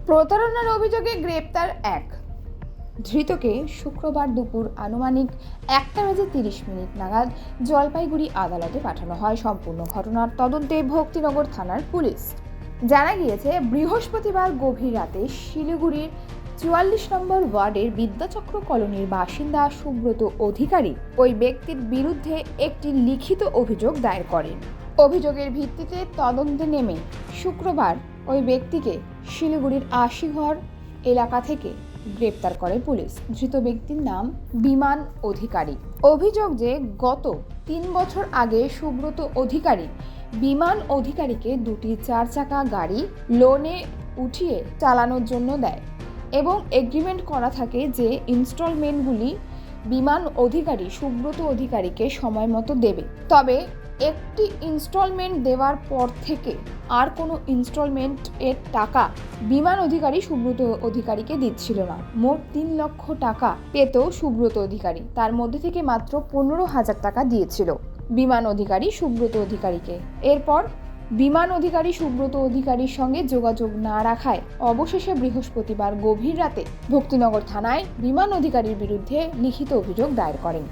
প্রতারণার অভিযোগে গ্রেপ্তার এক ধৃতকে শুক্রবার দুপুর আনুমানিক 1:30 নাগাদ জলপাইগুড়ি আদালতে পাঠানো হয়। সম্পূর্ণ ঘটনার তদন্তে ভক্তিনগর থানার পুলিশ। জানা গিয়েছে, বৃহস্পতিবার গভীর রাতে শিলিগুড়ির 44 নম্বর ওয়ার্ডের বিদ্যাচক্র কলোনির বাসিন্দা সুব্রত অধিকারী ওই ব্যক্তির বিরুদ্ধে একটি লিখিত অভিযোগ দায়ের করেন। অভিযোগের ভিত্তিতে তদন্তে নেমে শুক্রবার ওই ব্যক্তিকে শিলিগুড়ির আশিঘর এলাকা থেকে গ্রেপ্তার করে পুলিশ। ধৃত ব্যক্তির নাম বিমান অধিকারী। অভিযোগ যে গত 3 বছর আগে সুব্রত অধিকারী বিমান অধিকারীকে দুটি 4 চাকা গাড়ি লোনে উঠিয়ে চালানোর জন্য দেয় এবং এগ্রিমেন্ট করা থাকে যে ইনস্টলমেন্টগুলি বিমান অধিকারী সুব্রত অধিকারীকে সময় মতো দেবে। তবে একটি ইনস্টলমেন্ট দেওয়ার পর থেকে আর কোনো ইনস্টলমেন্ট এর টাকা বিমান অধিকারী সুব্রত অধিকারীকে দিচ্ছিল না। মোট 3 লক্ষ টাকা পেত সুব্রত অধিকারী, তার মধ্যে থেকে মাত্র 15,000 টাকা দিয়েছিল বিমান অধিকারী সুব্রত অধিকারীকে। এরপর বিমান অধিকারী সুব্রত অধিকারীর সঙ্গে যোগাযোগ না রাখায় অবশেষে বৃহস্পতিবার গভীর রাতে ভক্তিনগর থানায় বিমান অধিকারীর বিরুদ্ধে লিখিত অভিযোগ দায়ের করেন।